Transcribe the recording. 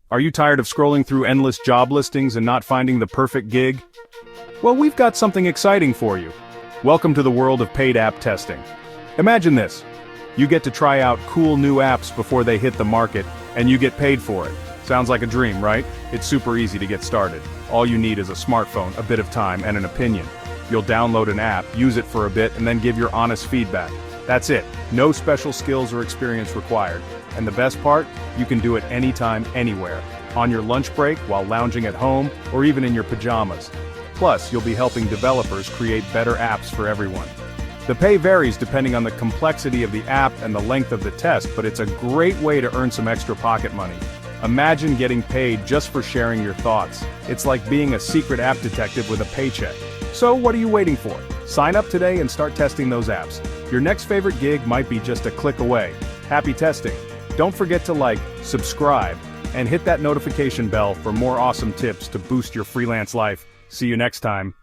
Are you tired of scrolling through endless job listings and not finding the perfect gig? Well, we've got something exciting for you. Welcome to the world of paid app testing. Imagine this. You get to try out cool new apps before they hit the market, and you get paid for it. Sounds like a dream, right? It's super easy to get started. All you need is a smartphone, a bit of time, and an opinion. You'll download an app, use it for a bit, and then give your honest feedback. That's it. No special skills or experience required. And the best part? You can do it anytime, anywhere. On your lunch break, while lounging at home, or even in your pajamas. Plus, you'll be helping developers create better apps for everyone. The pay varies depending on the complexity of the app and the length of the test, but it's a great way to earn some extra pocket money. Imagine getting paid just for sharing your thoughts. It's like being a secret app detective with a paycheck. So what are you waiting for? Sign up today and start testing those apps. Your next favorite gig might be just a click away. Happy testing. Don't forget to like, subscribe, and hit that notification bell for more awesome tips to boost your freelance life. See you next time.